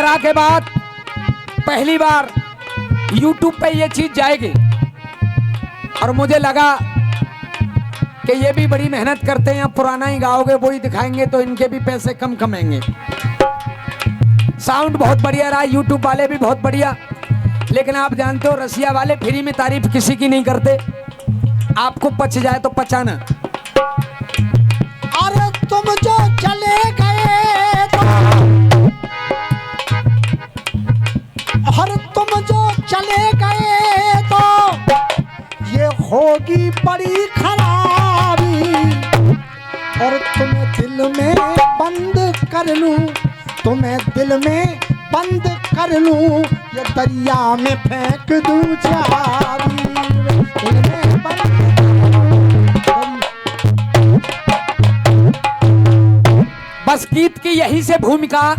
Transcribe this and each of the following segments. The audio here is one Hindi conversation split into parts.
करा के बाद पहली बार YouTube पे ये चीज जाएगी और मुझे लगा कि ये भी बड़ी मेहनत करते हैं, पुराना ही गाओगे वही दिखाएंगे तो इनके भी पैसे कम कमाएंगे। साउंड बहुत बढ़िया रहा, YouTube वाले भी बहुत बढ़िया, लेकिन आप जानते हो रसिया वाले फ्री में तारीफ किसी की नहीं करते। आपको पच जाए तो पचाना। अरे तुम जो चले गए तो, अरे तुम जो चले गए तो ये होगी बड़ी खराबी, और तुम्हें दिल में बंद कर लूं, तुम्हें दिल में बंद कर लूं, ये दरिया में फेंक दूं चाबी, दिल में बंद। बस गीत की यही से भूमिका।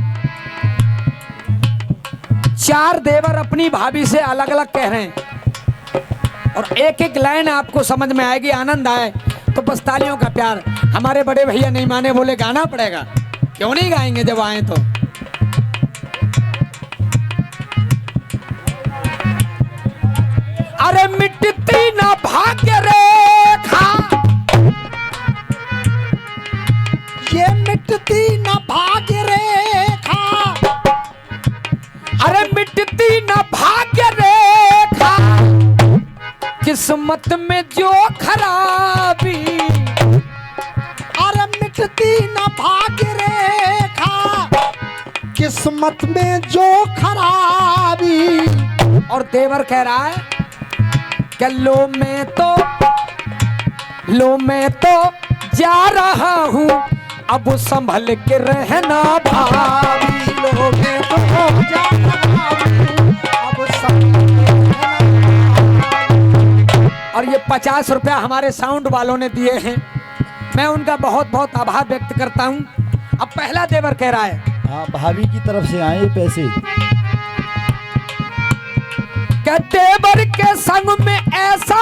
चार देवर अपनी भाभी से अलग अलग कह रहे हैं और एक एक लाइन आपको समझ में आएगी, आनंद आए तो बस तालियों का प्यार। हमारे बड़े भैया नहीं माने, बोले गाना पड़ेगा। क्यों नहीं गाएंगे जब आए तो। अरे मिटती ना भाग्य रेखा, ये मिटती न भाग्य रेखा, अरे मिटती ना भाग्य रेखा, किस्मत में जो खराबी। अरे मिटती न भाग्य रेखा, किस्मत में जो खराबी। और देवर कह रहा है कि लो मैं तो जा रहा हूँ, अब संभल के रहना भाभी। लो मैं तो जा रहा हूँ, अब संभल के रहना। और ये 50 रुपया हमारे साउंड वालों ने दिए हैं, मैं उनका बहुत बहुत आभार व्यक्त करता हूँ। अब पहला देवर कह रहा है, हाँ भाभी की तरफ से आए पैसे। क्या देवर के संग में ऐसा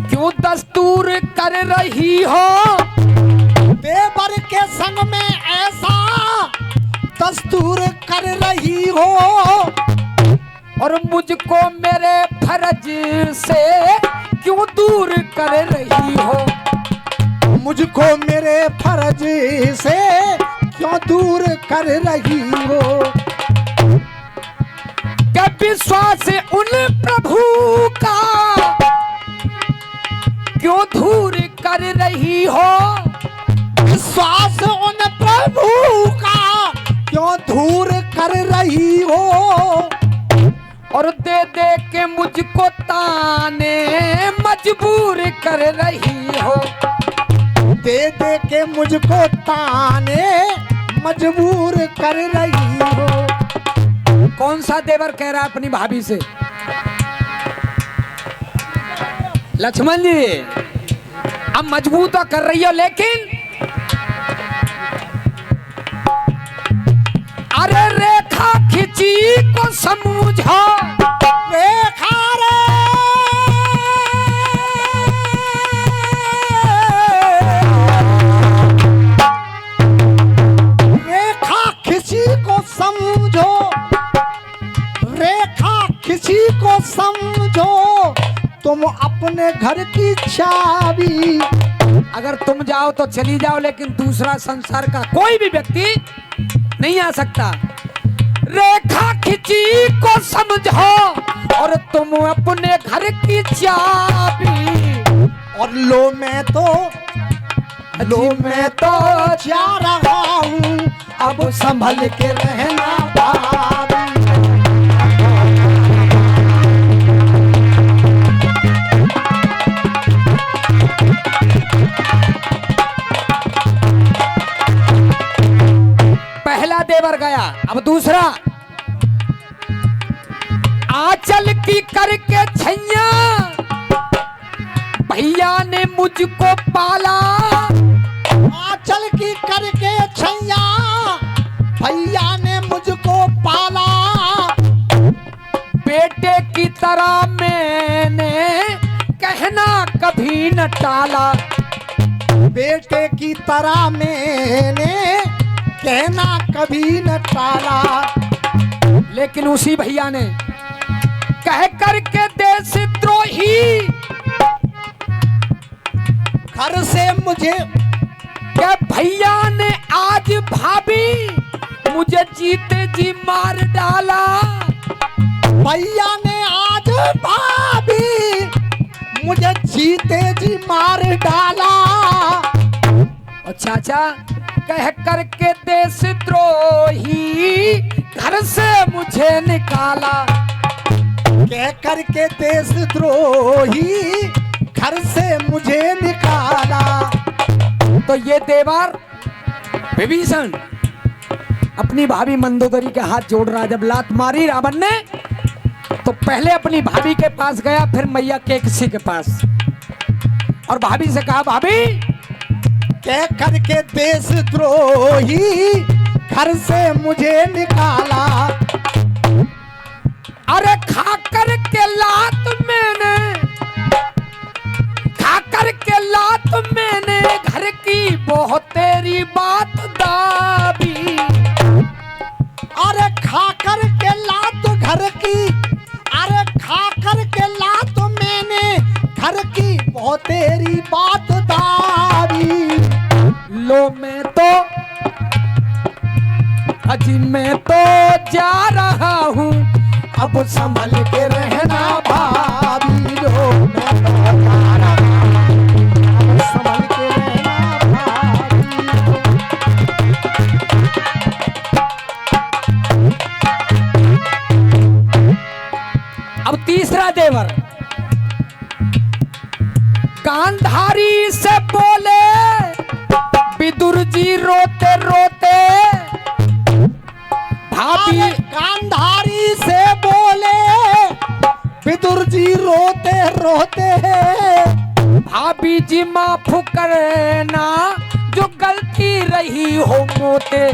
क्यों दस्तूर कर रही हो, देवर के संग में ऐसा दस्तूर कर रही हो, और मुझको मेरे फर्ज से क्यों दूर कर रही हो। मुझको मेरे फर्ज से क्यों दूर कर रही हो। क्या विश्वास उन प्रभु का क्यों दूर कर रही हो। विश्वास उन प्रभु का क्यों दूर कर रही हो। और दे दे के मुझको ताने मजबूर कर रही हो। दे दे के मुझको ताने मजबूर कर रही हो। कौन सा देवर कह रहा है अपनी भाभी से? लक्ष्मण जी, अब मजबूर तो कर रही हो, लेकिन अरे रेखा खिंची को समझो। रेखा रे रेखा खिंची को समझो। रेखा खिंची को समझो। तुम अपने घर की चाबी। अगर तुम जाओ तो चली जाओ, लेकिन दूसरा संसार का कोई भी व्यक्ति नहीं आ सकता। रेखा खिंची को समझो और तुम अपने घर की चाबी। और लो मैं तो जा रहा हूँ, अब संभल के रहना भाभी। पहला देवर गया, अब दूसरा। आंचल की करके छैया भैया ने मुझको पाला। आंचल की करके छैया भैया ने मुझको पाला। बेटे की तरह मैंने कहना कभी न टाला। बेटे की तरह मैंने कहना कभी न टाला। लेकिन उसी भैया ने कह करके देशद्रोही घर से मुझे क्या भैया ने आज भाभी मुझे जीते जी मार डाला। भैया ने आज भाभी मुझे जीते जी मार डाला। और चाचा कह करके देशद्रोही घर से मुझे निकाला। कह करके देशद्रोही घर से मुझे निकाला। तो ये देवर विभीषण अपनी भाभी मंदोदरी के हाथ जोड़ रहा। जब लात मारी रावण ने तो पहले अपनी भाभी के पास गया, फिर मैया के किसी के पास, और भाभी से कहा भाभी कह करके देशद्रोही घर से मुझे निकाला। अरे खा कर के लात मैंने, खा कर के लात मैंने घर की बहुत तेरी बात दाबी। अरे खा कर के लात घर की, अरे खा कर के लात मैंने घर की बहुत तेरी बात दाबी। लो मैं तो अजी मैं तो जा रहा हूँ, अब संभल के रहना भाभी लो मैं तो जा रहा हूं, अब संभल के रहना भाभी। अब तीसरा देवर गांधारी से बोले विदुर जी रोते रोते। भाभी अरे गांधारी से बोले विदुर जी रोते रोते। भाभी जी माफ करना जो गलती रही हो मोते।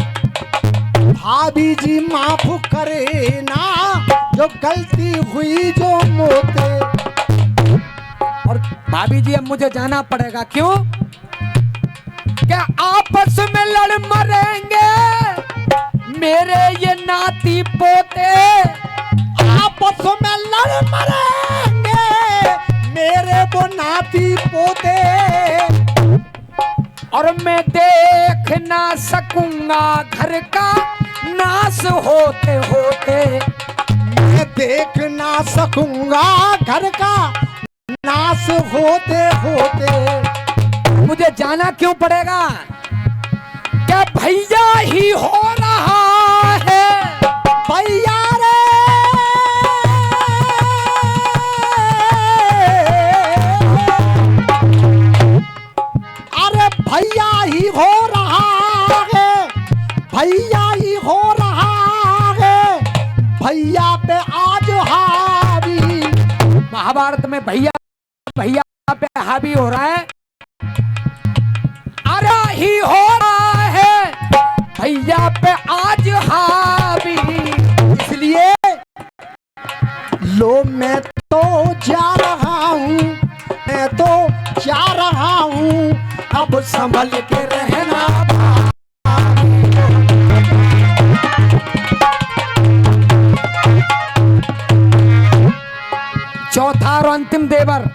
भाभी जी माफ करे ना जो गलती हुई जो मोते। और भाभी जी अब मुझे जाना पड़ेगा, क्यों? क्या आपस में लड़ मरेंगे मेरे ये नाती पोते। आपस में लड़ मरेंगे मेरे वो नाती पोते। और मैं देख ना सकूंगा घर का नाश होते होते। मैं देख ना सकूंगा घर का नाश होते होते। मुझे जाना क्यों पड़ेगा? क्या भैया ही हो रहा है? भैया रे अरे भैया ही हो रहा है, भैया ही हो रहा है। भैया पे आज हावी। महाभारत में भैया भैया पे हावी हो रहा है, अरे ही हो रहा है भैया पे आज हावी। इसलिए लो मैं तो जा रहा हूँ, मैं तो जा रहा हूँ, अब संभल के रहना चौथा और अंतिम देवर।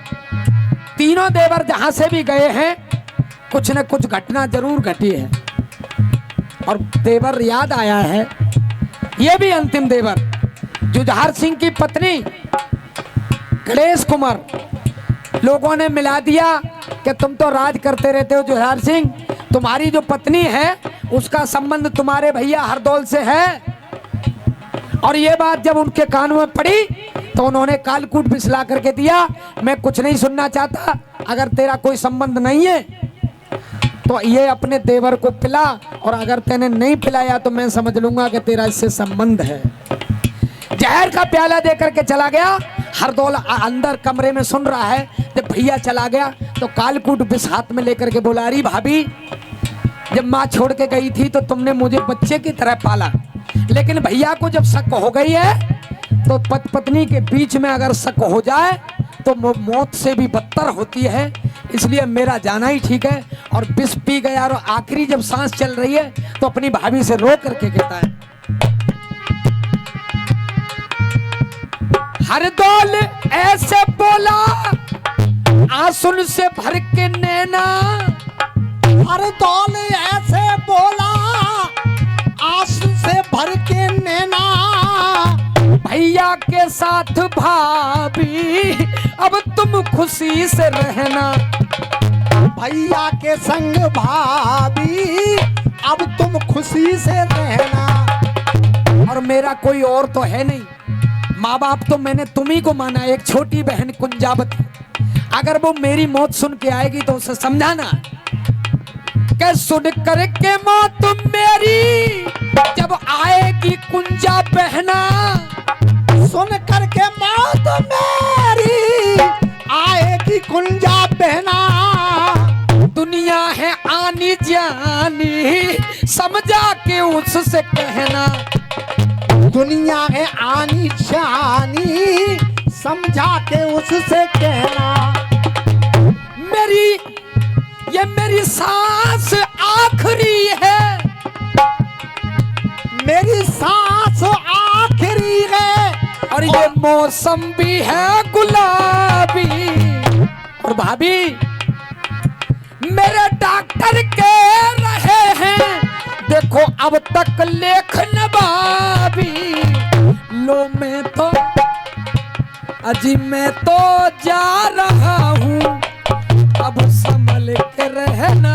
तीनों देवर जहां से भी गए हैं कुछ न कुछ घटना जरूर घटी है, और देवर याद आया है ये भी अंतिम देवर जुझार सिंह की पत्नी गणेश कुमार। लोगों ने मिला दिया कि तुम तो राज करते रहते हो जुझार सिंह, तुम्हारी जो पत्नी है उसका संबंध तुम्हारे भैया हरदौल से है। और ये बात जब उनके कानों में पड़ी तो उन्होंने कालकूट बिसला करके दिया, मैं कुछ नहीं सुनना चाहता, अगर तेरा कोई संबंध नहीं है तो ये अपने देवर को पिला, और अगर तेने नहीं पिलाया तो मैं समझ लूंगा कि तेरा इससे संबंध है। जहर का प्याला दे करके चला गया। हरदौल अंदर कमरे में सुन रहा है। जब भैया चला गया तो कालकूट बिस हाथ में लेकर के बोला, अरे भाभी जब माँ छोड़ के गई थी तो तुमने मुझे बच्चे की तरह पाला, लेकिन भैया को जब शक हो गई है तो पति पत्नी के बीच में अगर शक हो जाए तो मौत से भी बदतर होती है, इसलिए मेरा जाना ही ठीक है। और विष पी गया और आखिरी जब सांस चल रही है तो अपनी भाभी से रो करके कहता है, हर दौल ऐसे बोला आंसू से भर के नैना, हर दौल ऐसे बोला आंसू से भर के नैना, भैया के साथ भाभी अब तुम खुशी से रहना, भैया के संग भाभी अब तुम खुशी से रहना। और मेरा कोई और तो है नहीं, माँ बाप तो मैंने तुम्ही को माना, एक छोटी बहन कुंजावत, अगर वो मेरी मौत सुन के आएगी तो उसे समझाना कि सुन करके मौत मेरी जब आएगी कुंजा बहना, सुन करके मौत मेरी आएगी कुंजा बहना, दुनिया है आनी जानी समझा के उससे कहना, दुनिया है आनी जानी समझा के उससे कहना। ये मेरी सांस आखिरी है, मेरी सांस आखिरी है, और ये मौसम भी है गुलाबी। और भाभी मेरे डॉक्टर के रहे हैं देखो अब तक लेख नवाबी, लो मैं तो अजी मैं तो जा रहा हूँ अब संभल के रहना।